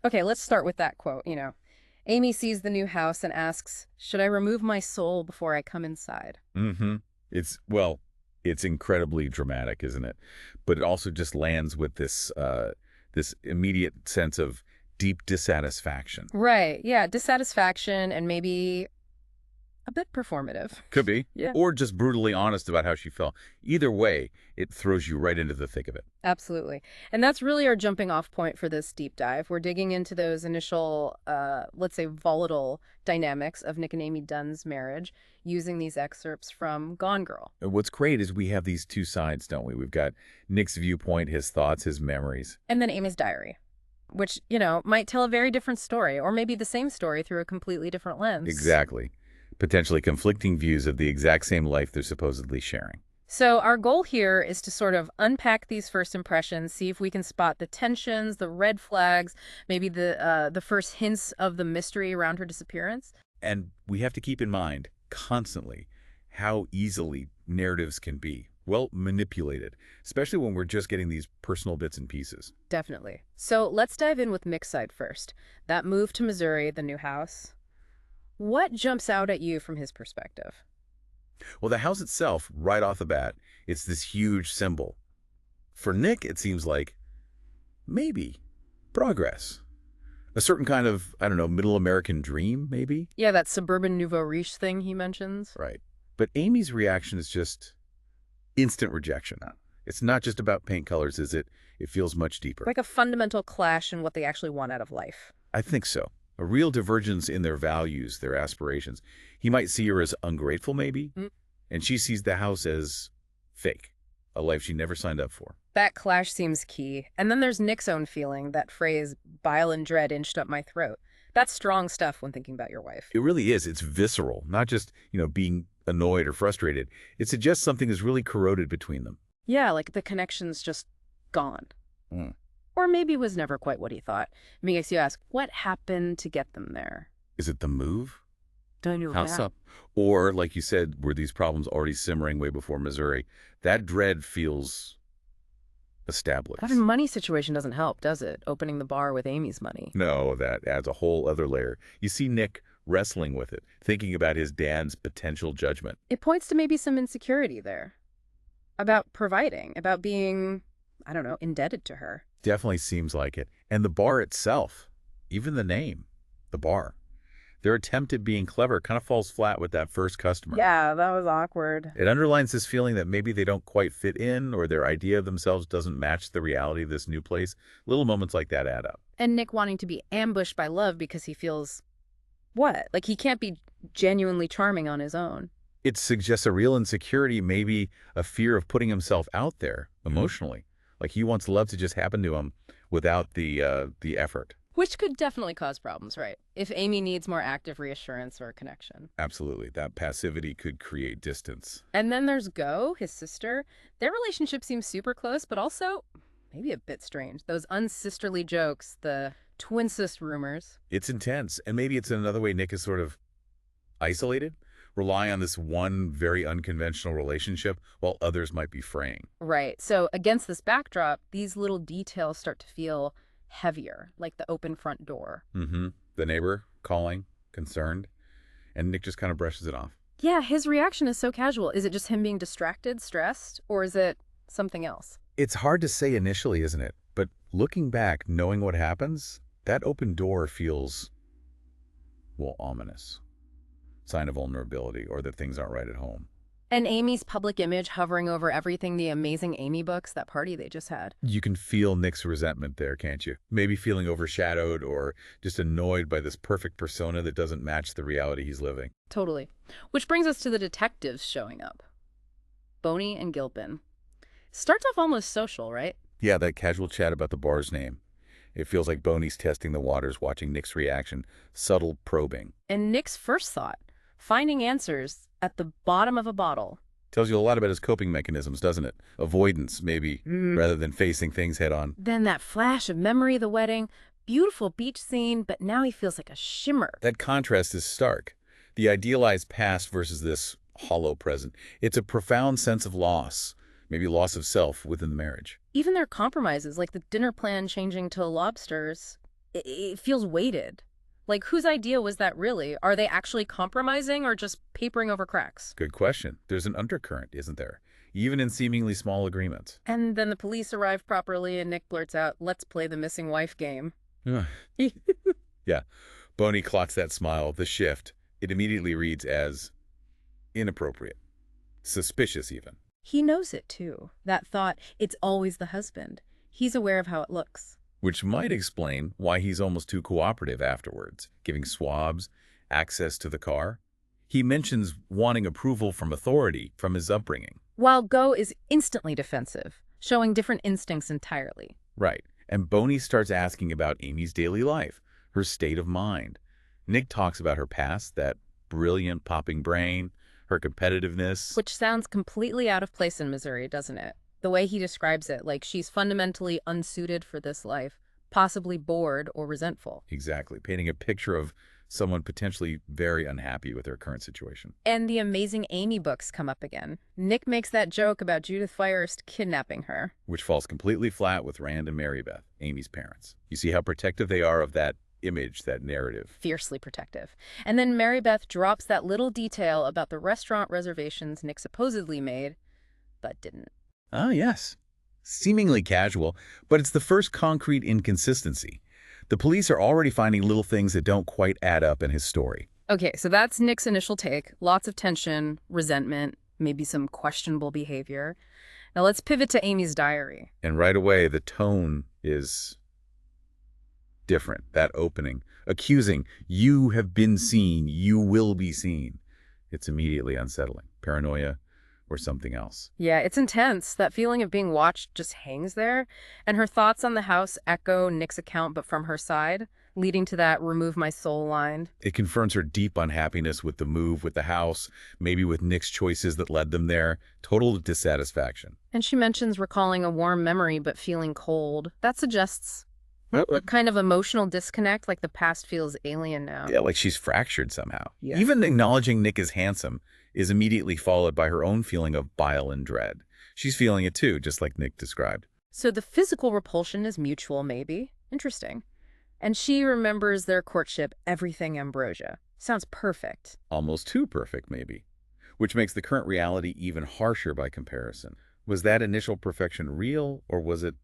Okay, let's start with that quote, Amy sees the new house and asks, "Should I remove my soul before I come inside?" Mm-hmm. Well, it's incredibly dramatic, isn't it? But it also just lands with this immediate sense of deep dissatisfaction. Right, yeah, dissatisfaction and maybe a bit performative. Could be. Yeah. Or just brutally honest about how she felt. Either way, it throws you right into the thick of it. Absolutely. And that's really our jumping off point for this deep dive. We're digging into those initial, let's say, volatile dynamics of Nick and Amy Dunn's marriage using these excerpts from Gone Girl. And what's great is we have these two sides, don't we? We've got Nick's viewpoint, his thoughts, his memories. And then Amy's diary, which, might tell a very different story, or maybe the same story through a completely different lens. Exactly. Potentially conflicting views of the exact same life they're supposedly sharing. So our goal here is to sort of unpack these first impressions, see if we can spot the tensions, the red flags, maybe the first hints of the mystery around her disappearance. And we have to keep in mind constantly how easily narratives can be, well, manipulated, especially when we're just getting these personal bits and pieces. Definitely. So let's dive in with Mick's side first. That move to Missouri, the new house. What jumps out at you from his perspective? Well, the house itself, right off the bat, it's this huge symbol. For Nick, it seems like maybe progress. A certain kind of, I don't know, middle American dream, maybe? Yeah, that suburban nouveau riche thing he mentions. Right. But Amy's reaction is just instant rejection. It's not just about paint colors, is it? It feels much deeper. Like a fundamental clash in what they actually want out of life. I think so. A real divergence in their values, their aspirations. He might see her as ungrateful, maybe, Mm. and she sees the house as fake, a life she never signed up for. That clash seems key. And then there's Nick's own feeling, that phrase, bile and dread inched up my throat. That's strong stuff when thinking about your wife. It really is. It's visceral, not just, being annoyed or frustrated. It suggests something is really corroded between them. Yeah, like the connection's just gone. Mm. Or maybe it was never quite what he thought. Makes you ask, what happened to get them there? Is it the move? Don't know House that. up? Or, like you said, were these problems already simmering way before Missouri? That dread feels established. That money situation doesn't help, does it? Opening the bar with Amy's money. No, that adds a whole other layer. You see Nick wrestling with it, thinking about his dad's potential judgment. It points to maybe some insecurity there. About providing, about being, I don't know, indebted to her. Definitely seems like it. And the bar itself, even the name, the bar. Their attempt at being clever kind of falls flat with that first customer. Yeah, that was awkward. It underlines this feeling that maybe they don't quite fit in or their idea of themselves doesn't match the reality of this new place. Little moments like that add up. And Nick wanting to be ambushed by love because he feels, what? Like he can't be genuinely charming on his own. It suggests a real insecurity, maybe a fear of putting himself out there emotionally. Like he wants love to just happen to him without the effort. Which could definitely cause problems, right? If Amy needs more active reassurance or connection. Absolutely. That passivity could create distance. And then there's Go, his sister. Their relationship seems super close, but also maybe a bit strange. Those unsisterly jokes, the twin sis rumors. It's intense. And maybe it's another way Nick is sort of isolated, relying on this one very unconventional relationship while others might be fraying. Right. So against this backdrop, these little details start to feel heavier, like the open front door. Mm-hmm. The neighbor calling, concerned, and Nick just kind of brushes it off. Yeah, his reaction is so casual. Is it just him being distracted, stressed, or is it something else? It's hard to say initially, isn't it? But looking back, knowing what happens, that open door feels, well, ominous. Sign of vulnerability or that things aren't right at home. And Amy's public image hovering over everything, the amazing Amy books, that party they just had. You can feel Nick's resentment there, can't you? Maybe feeling overshadowed or just annoyed by this perfect persona that doesn't match the reality he's living. Totally. Which brings us to the detectives showing up. Boney and Gilpin. Starts off almost social, right? Yeah, that casual chat about the bar's name. It feels like Boney's testing the waters, watching Nick's reaction, subtle probing. And Nick's first thought, finding answers at the bottom of a bottle. Tells you a lot about his coping mechanisms, doesn't it? Avoidance, maybe, rather than facing things head on. Then that flash of memory of the wedding, beautiful beach scene, but now he feels like a shimmer. That contrast is stark. The idealized past versus this hollow present. It's a profound sense of loss, maybe loss of self within the marriage. Even their compromises, like the dinner plan changing to lobsters, it feels weighted. Like, whose idea was that really? Are they actually compromising or just papering over cracks? Good question. There's an undercurrent, isn't there? Even in seemingly small agreements. And then the police arrive properly and Nick blurts out, "Let's play the missing wife game." Ugh. Yeah. Boney clocks that smile, the shift. It immediately reads as inappropriate. Suspicious, even. He knows it, too. That thought, it's always the husband. He's aware of how it looks. Which might explain why he's almost too cooperative afterwards, giving swabs, access to the car. He mentions wanting approval from authority from his upbringing. While Go is instantly defensive, showing different instincts entirely. Right. And Boney starts asking about Amy's daily life, her state of mind. Nick talks about her past, that brilliant popping brain, her competitiveness. Which sounds completely out of place in Missouri, doesn't it? The way he describes it, like she's fundamentally unsuited for this life, possibly bored or resentful. Exactly. Painting a picture of someone potentially very unhappy with their current situation. And the Amazing Amy books come up again. Nick makes that joke about Judith Firest kidnapping her. Which falls completely flat with Rand and Mary Beth, Amy's parents. You see how protective they are of that image, that narrative. Fiercely protective. And then Mary Beth drops that little detail about the restaurant reservations Nick supposedly made, but didn't. Ah, yes. Seemingly casual, but it's the first concrete inconsistency. The police are already finding little things that don't quite add up in his story. Okay, so that's Nick's initial take. Lots of tension, resentment, maybe some questionable behavior. Now let's pivot to Amy's diary. And right away, the tone is different. That opening, accusing, you have been seen, you will be seen. It's immediately unsettling. Paranoia or something else. Yeah, it's intense. That feeling of being watched just hangs there. And her thoughts on the house echo Nick's account, but from her side, leading to that remove my soul line. It confirms her deep unhappiness with the move, with the house, maybe with Nick's choices that led them there. Total dissatisfaction. And she mentions recalling a warm memory but feeling cold. That suggests a kind of emotional disconnect, like the past feels alien now. Yeah, like she's fractured somehow. Yeah. Even acknowledging Nick is handsome is immediately followed by her own feeling of bile and dread. She's feeling it too, just like Nick described. So the physical repulsion is mutual, maybe. Interesting. And she remembers their courtship, everything ambrosia. Sounds perfect. Almost too perfect, maybe. Which makes the current reality even harsher by comparison. Was that initial perfection real, or was it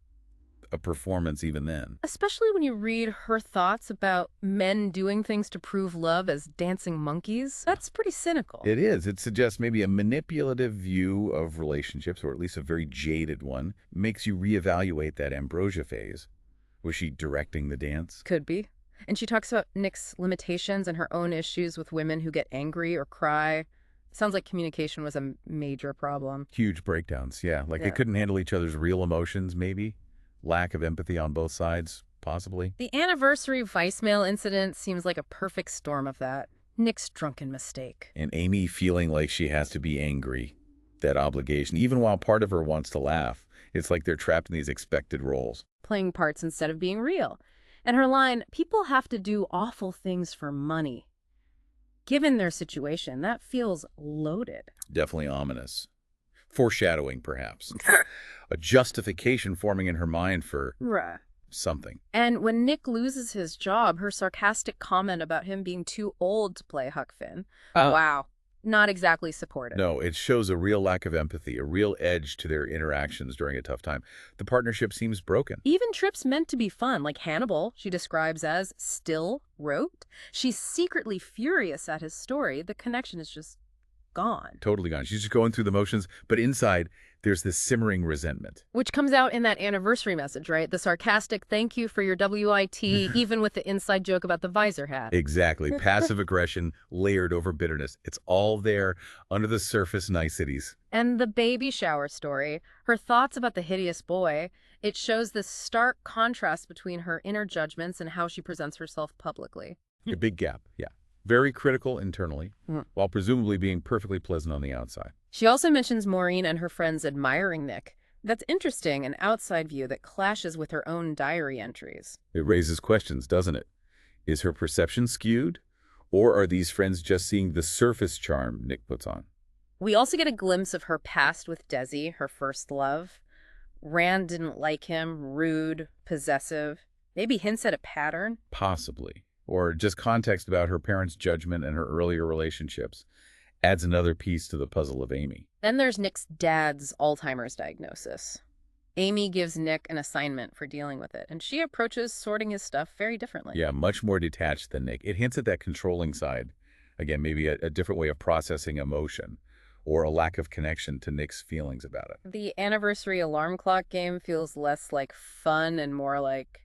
a performance even then? Especially when you read her thoughts about men doing things to prove love as dancing monkeys. That's pretty cynical. It is. It suggests maybe a manipulative view of relationships, or at least a very jaded one. Makes you reevaluate that ambrosia phase. Was she directing the dance? Could be. And she talks about Nick's limitations and her own issues with women who get angry or cry. Sounds like communication was a major problem. Huge breakdowns, yeah. Like they couldn't handle each other's real emotions, maybe. Lack of empathy on both sides, possibly. The anniversary voicemail incident seems like a perfect storm of that. Nick's drunken mistake. And Amy feeling like she has to be angry. That obligation, even while part of her wants to laugh. It's like they're trapped in these expected roles. Playing parts instead of being real. And her line, people have to do awful things for money. Given their situation, that feels loaded. Definitely ominous. Foreshadowing, perhaps. A justification forming in her mind for something. And when Nick loses his job, her sarcastic comment about him being too old to play Huck Finn. Wow. Not exactly supportive. No, it shows a real lack of empathy, a real edge to their interactions during a tough time. The partnership seems broken. Even trips meant to be fun, like Hannibal, she describes as still wrote. She's secretly furious at his story. The connection is just gone. Totally gone. She's just going through the motions, but inside there's this simmering resentment. Which comes out in that anniversary message, right? The sarcastic thank you for your WIT, even with the inside joke about the visor hat. Exactly. Passive aggression layered over bitterness. It's all there under the surface niceties. And the baby shower story, her thoughts about the hideous boy, it shows this stark contrast between her inner judgments and how she presents herself publicly. A big gap, yeah. Very critical internally, while presumably being perfectly pleasant on the outside. She also mentions Maureen and her friends admiring Nick. That's interesting, an outside view that clashes with her own diary entries. It raises questions, doesn't it? Is her perception skewed? Or are these friends just seeing the surface charm Nick puts on? We also get a glimpse of her past with Desi, her first love. Rand didn't like him, rude, possessive. Maybe hints at a pattern? Possibly. Or just context about her parents' judgment and her earlier relationships adds another piece to the puzzle of Amy. Then there's Nick's dad's Alzheimer's diagnosis. Amy gives Nick an assignment for dealing with it, and she approaches sorting his stuff very differently. Yeah, much more detached than Nick. It hints at that controlling side. Again, maybe a different way of processing emotion or a lack of connection to Nick's feelings about it. The anniversary alarm clock game feels less like fun and more like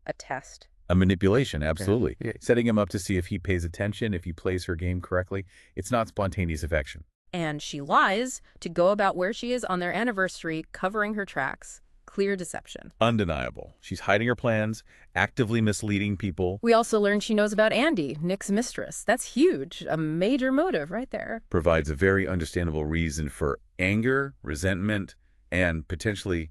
a test. A manipulation, absolutely. Yeah. Setting him up to see if he pays attention, if he plays her game correctly. It's not spontaneous affection. And she lies to go about where she is on their anniversary, covering her tracks. Clear deception. Undeniable. She's hiding her plans, actively misleading people. We also learned she knows about Andy, Nick's mistress. That's huge. A major motive right there. Provides a very understandable reason for anger, resentment, and potentially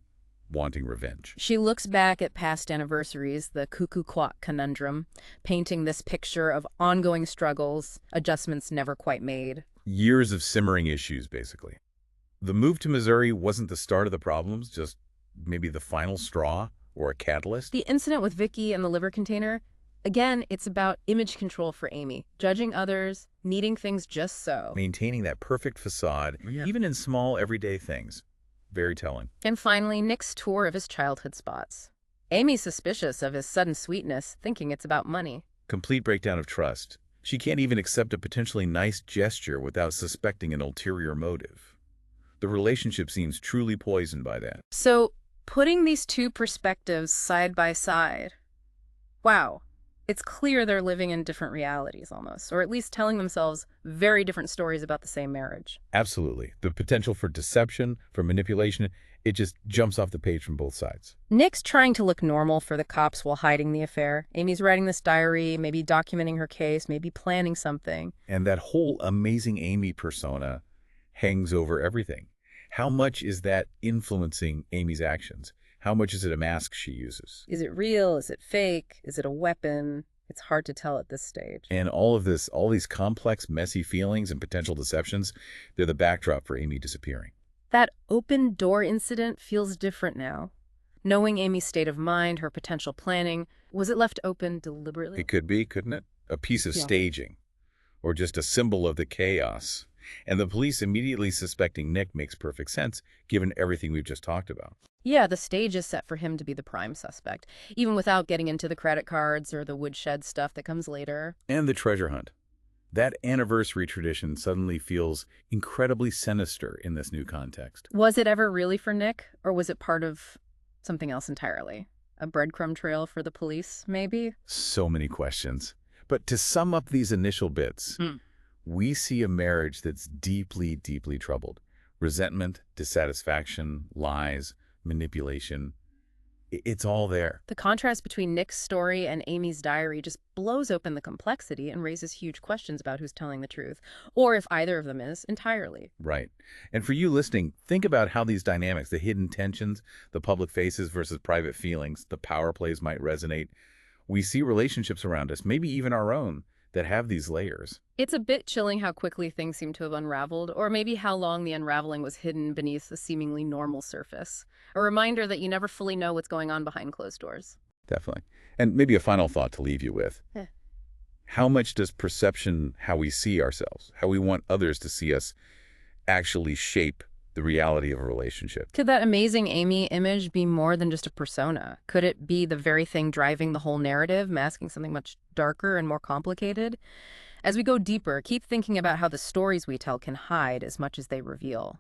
wanting revenge. She looks back at past anniversaries, the cuckoo clock conundrum, painting this picture of ongoing struggles, adjustments never quite made. Years of simmering issues, basically. The move to Missouri wasn't the start of the problems, just maybe the final straw or a catalyst. The incident with Vicky and the liver container, again, it's about image control for Amy, judging others, needing things just so. Maintaining that perfect facade, even in small everyday things. Very telling. And finally, Nick's tour of his childhood spots. Amy's suspicious of his sudden sweetness, thinking it's about money. Complete breakdown of trust. She can't even accept a potentially nice gesture without suspecting an ulterior motive. The relationship seems truly poisoned by that. So, putting these two perspectives side by side, wow, it's clear they're living in different realities almost, or at least telling themselves very different stories about the same marriage. Absolutely. The potential for deception, for manipulation, it just jumps off the page from both sides. Nick's trying to look normal for the cops while hiding the affair. Amy's writing this diary, maybe documenting her case, maybe planning something. And that whole amazing Amy persona hangs over everything. How much is that influencing Amy's actions? How much is it a mask she uses? Is it real? Is it fake? Is it a weapon? It's hard to tell at this stage. And all these complex, messy feelings and potential deceptions, they're the backdrop for Amy disappearing. That open door incident feels different now. Knowing Amy's state of mind, her potential planning, was it left open deliberately? It could be, couldn't it? A piece of staging, or just a symbol of the chaos. And the police immediately suspecting Nick makes perfect sense, given everything we've just talked about. Yeah, the stage is set for him to be the prime suspect, even without getting into the credit cards or the woodshed stuff that comes later. And the treasure hunt. That anniversary tradition suddenly feels incredibly sinister in this new context. Was it ever really for Nick, or was it part of something else entirely? A breadcrumb trail for the police, maybe? So many questions. But to sum up these initial bits, we see a marriage that's deeply, deeply troubled. Resentment, dissatisfaction, lies, manipulation. It's all there. The contrast between Nick's story and Amy's diary just blows open the complexity and raises huge questions about who's telling the truth, or if either of them is, entirely. Right. And for you listening, think about how these dynamics, the hidden tensions, the public faces versus private feelings, the power plays might resonate. We see relationships around us, maybe even our own, that have these layers. It's a bit chilling how quickly things seem to have unraveled, or maybe how long the unraveling was hidden beneath a seemingly normal surface. A reminder that you never fully know what's going on behind closed doors. Definitely. And maybe a final thought to leave you with. How much does perception, how we see ourselves, how we want others to see us, actually shape the reality of a relationship? Could that amazing Amy image be more than just a persona? Could it be the very thing driving the whole narrative, masking something much darker and more complicated? As we go deeper, keep thinking about how the stories we tell can hide as much as they reveal.